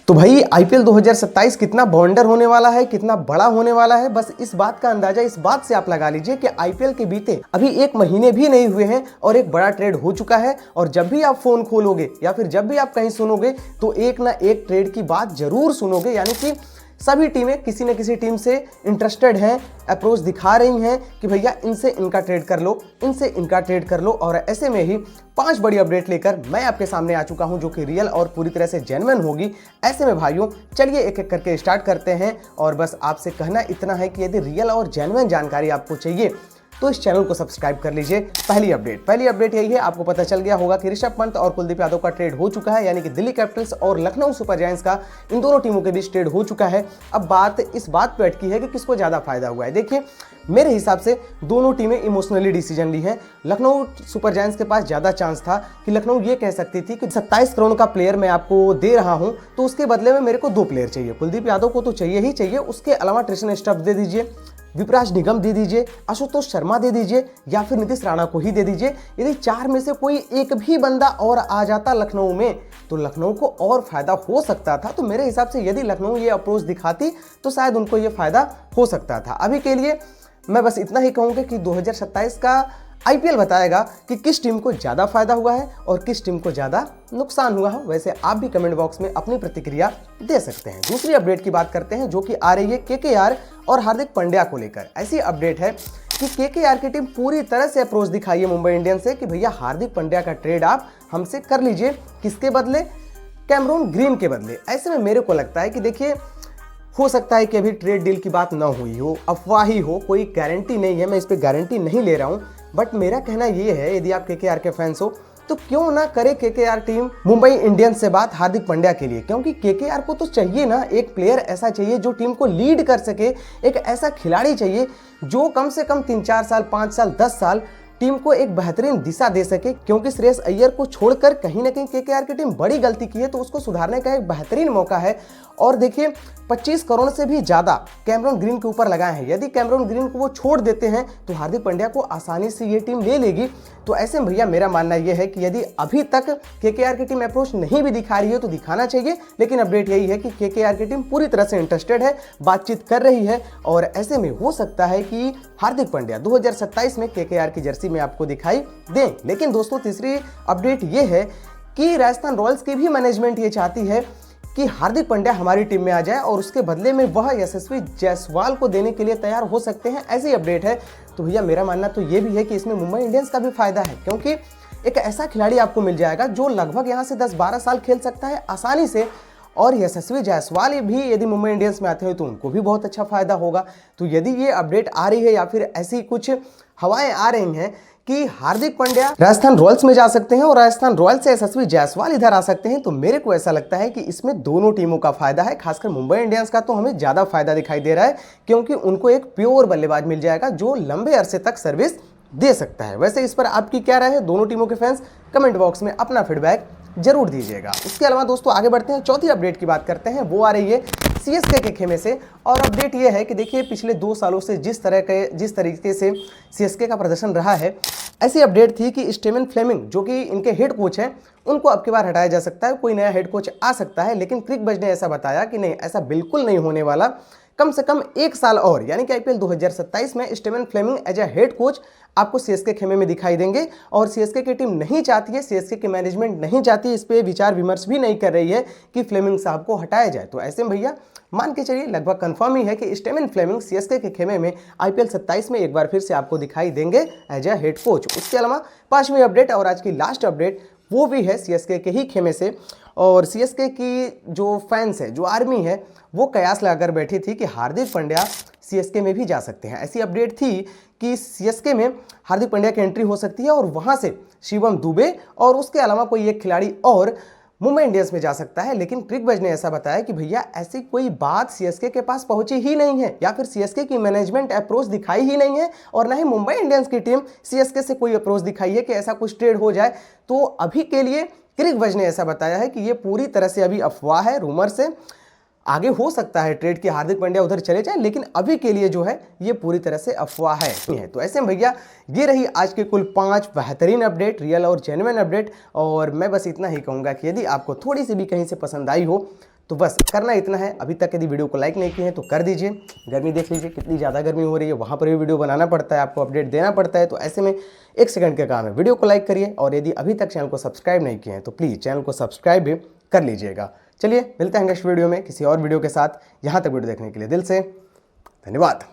तो भाई आईपीएल 2027 कितना बॉन्डर होने वाला है, कितना बड़ा होने वाला है, बस इस बात का अंदाजा इस बात से आप लगा लीजिए कि आईपीएल के बीते अभी 1 महीने भी नहीं हुए हैं और एक बड़ा ट्रेड हो चुका है। और जब भी आप फोन खोलोगे या फिर जब भी आप कहीं सुनोगे तो एक ना एक ट्रेड की बात जरूर सुनोगे, यानी कि सभी टीमें किसी न किसी टीम से इंटरेस्टेड हैं, अप्रोच दिखा रही हैं कि भैया इनसे इनका ट्रेड कर लो, इनसे इनका ट्रेड कर लो। और ऐसे में ही 5 बड़ी अपडेट लेकर मैं आपके सामने आ चुका हूं जो कि रियल और पूरी तरह से जेन्युइन होगी। ऐसे में भाइयों चलिए एक एक करके स्टार्ट करते हैं। और बस आपसे कहना इतना है कि यदि रियल और जेन्युइन जानकारी आपको चाहिए तो इस चैनल को सब्सक्राइब कर लीजिए। पहली अपडेट यही है, आपको पता चल गया होगा कि ऋषभ पंत और कुलदीप यादव का ट्रेड हो चुका है, यानी कि दिल्ली कैपिटल्स और लखनऊ सुपर जायंट्स का इन दोनों टीमों के बीच ट्रेड हो चुका है। अब बात इस बात पे अटकी है कि किसको ज्यादा फायदा हुआ है। देखिए मेरे हिसाब से दोनों टीमें इमोशनली डिसीजन ली है। लखनऊ सुपर जायंट्स के पास ज्यादा चांस था कि लखनऊ ये कह सकती थी कि 27 करोड़ का प्लेयर मैं आपको दे रहा हूं तो उसके बदले में मेरे को 2 प्लेयर चाहिए। कुलदीप यादव को तो चाहिए ही चाहिए, उसके अलावा ट्रिशन स्टफ दे दीजिए, विपराज निगम दे दीजिए, आशुतोष शर्मा दे दीजिए या फिर नीतीश राणा को ही दे दीजिए। यदि 4 में से कोई एक भी बंदा और आ जाता लखनऊ में तो लखनऊ को और फायदा हो सकता था। तो मेरे हिसाब से यदि लखनऊ ये अप्रोच दिखाती तो शायद उनको ये फायदा हो सकता था। अभी के लिए मैं बस इतना ही कहूंगा कि 2027 का आईपीएल बताएगा कि किस टीम को ज्यादा फायदा हुआ है और किस टीम को ज्यादा नुकसान हुआ है। वैसे आप भी कमेंट बॉक्स में अपनी प्रतिक्रिया दे सकते हैं। दूसरी अपडेट की बात करते हैं जो कि आ रही है केकेआर और हार्दिक पांड्या को लेकर। ऐसी अपडेट है कि केकेआर की टीम पूरी तरह से अप्रोच दिखाई है मुंबई इंडियंस से कि भैया हार्दिक पांड्या का ट्रेड आप हमसे कर लीजिए। किसके बदले? कैमरून ग्रीन के बदले। ऐसे में मेरे को लगता है कि देखिए हो सकता है कि अभी ट्रेड डील की बात ना हुई हो, अफवाह ही हो, कोई गारंटी नहीं है, मैं इस पे गारंटी नहीं ले रहा हूं। बट मेरा कहना ये है यदि आप केकेआर के फैंस हो तो क्यों ना करे केकेआर टीम मुंबई इंडियंस से बात हार्दिक पांड्या के लिए, क्योंकि केकेआर को तो चाहिए ना एक प्लेयर ऐसा चाहिए जो टीम को लीड कर सके, एक ऐसा खिलाड़ी चाहिए जो कम से कम 3-4 साल 5 साल 10 साल टीम को एक बेहतरीन दिशा दे सके। क्योंकि श्रेयस अय्यर को छोड़कर कहीं ना कहीं केकेआर की टीम बड़ी गलती की है तो उसको सुधारने का एक बेहतरीन मौका है। और देखिए 25 करोड़ से भी ज्यादा कैमरून ग्रीन के ऊपर लगाए हैं। यदि कैमरून ग्रीन को वो छोड़ देते हैं तो हार्दिक पांड्या को आसानी से ये टीम ले लेगी। तो ऐसे में भैया मेरा मानना यह है कि यदि अभी तक केकेआर की टीम अप्रोच नहीं भी दिखा रही है तो दिखाना चाहिए। लेकिन अपडेट यही है कि केकेआर की टीम पूरी तरह से इंटरेस्टेड है, बातचीत कर रही है। और ऐसे में हो सकता है कि हार्दिक पांड्या 2027 में केकेआर की जर्सी में आपको दिखाई दें। लेकिन दोस्तों तीसरी अपडेट यह है कि राजस्थान रॉयल्स की भी मैनेजमेंट ये चाहती है कि हार्दिक पांड्या हमारी टीम में आ जाए और उसके बदले में वह यशस्वी जायसवाल को देने के लिए तैयार हो सकते हैं। ऐसी अपडेट है। तो भैया मेरा मानना तो ये भी है कि इसमें मुंबई इंडियंस का भी फायदा है, क्योंकि एक ऐसा खिलाड़ी आपको मिल जाएगा जो लगभग यहां से 10-12 साल खेल सकता है आसानी से। और यशस्वी जायसवाल भी यदि मुंबई इंडियंस में आते हैं तो उनको भी बहुत अच्छा फायदा होगा। तो यदि ये अपडेट आ रही है या फिर ऐसी कुछ हवाएं आ रही हैं कि हार्दिक पांड्या राजस्थान रॉयल्स में जा सकते हैं और राजस्थान रॉयल्स से यशस्वी जायसवाल इधर आ सकते हैं, तो मेरे को ऐसा लगता है कि इसमें दोनों टीमों का फायदा है। खासकर मुंबई इंडियंस का तो हमें ज्यादा फायदा दिखाई दे रहा है, क्योंकि उनको एक प्योर बल्लेबाज मिल जाएगा जो लंबे अरसे तक सर्विस दे सकता है। वैसे इस पर आपकी क्या राय है? दोनों टीमों के फैंस कमेंट बॉक्स में अपना फीडबैक जरूर दीजिएगा। उसके अलावा दोस्तों आगे बढ़ते हैं, चौथी अपडेट की बात करते हैं। वो आ रही है सीएसके के खेमे से। और अपडेट ये है कि देखिए पिछले 2 सालों से जिस तरीके से सीएसके का प्रदर्शन रहा है, ऐसी अपडेट थी कि स्टीवन फ्लेमिंग जो कि इनके हेड कोच हैं उनको अब की बार हटाया जा सकता है, कोई नया हेड कोच आ सकता है। लेकिन क्रिकबज़ ने ऐसा बताया कि नहीं, ऐसा बिल्कुल नहीं होने वाला। कम से कम 1 साल और यानी कि आईपीएल 2027 में Steven Fleming as a head coach आपको सीएसके खेमे में दिखाई देंगे। और सीएसके की टीम नहीं चाहती है, सीएसके की मैनेजमेंट नहीं चाहती, इस पे विचार विमर्श भी नहीं कर रही है कि फ्लेमिंग साहब को हटाया जाए। तो ऐसे में भैया मान के चलिए लगभग कंफर्म ही है कि स्टीवन फ्लेमिंग सीएसके के खेमे में आईपीएल 27 में एक बार फिर से आपको दिखाई देंगे एज ए हेड कोच। उसके अलावा 5वीं अपडेट और आज की लास्ट अपडेट वो भी है सीएसके के ही खेमे से। और सीएसके की जो फैंस है, जो आर्मी है, वो कयास लगाकर बैठी थी कि हार्दिक पांड्या सीएसके में भी जा सकते हैं। ऐसी अपडेट थी कि सीएसके में हार्दिक पांड्या की एंट्री हो सकती है और वहां से शिवम दुबे और उसके अलावा कोई एक खिलाड़ी और मुंबई इंडियंस में जा सकता है। लेकिन क्रिकबज़ ने ऐसा बताया कि भैया ऐसी कोई बात सीएसके के पास पहुंची ही नहीं है, या फिर सीएसके की मैनेजमेंट अप्रोच दिखाई ही नहीं है, और ना ही मुंबई इंडियंस की टीम सीएसके से कोई अप्रोच दिखाई है कि ऐसा कुछ ट्रेड हो जाए। तो अभी के लिए क्रिकबज़ ने ऐसा बताया है कि ये पूरी तरह से अभी अफवाह है, रूमर से। आगे हो सकता है ट्रेड के हार्दिक पांड्या उधर चले जाए, लेकिन अभी के लिए जो है ये पूरी तरह से अफवाह है। तो ऐसे में भैया ये रही आज के कुल 5 बेहतरीन अपडेट, रियल और जेन्युइन अपडेट। और मैं बस इतना ही कहूँगा कि यदि आपको थोड़ी सी भी कहीं से पसंद आई हो तो बस करना इतना है। अभी तक यदि वीडियो को लाइक नहीं किए हैं तो कर दीजिए। गर्मी देख लीजिए कितनी ज़्यादा गर्मी हो रही है, वहाँ पर भी वीडियो बनाना पड़ता है, आपको अपडेट देना पड़ता है। तो ऐसे में 1 सेकंड का काम है, वीडियो को लाइक करिए और यदि अभी तक चैनल को सब्सक्राइब नहीं किए हैं तो प्लीज़ चैनल को सब्सक्राइब भी कर लीजिएगा। चलिए मिलते हैं नेक्स्ट वीडियो में किसी और वीडियो के साथ। यहाँ तक वीडियो देखने के लिए दिल से धन्यवाद।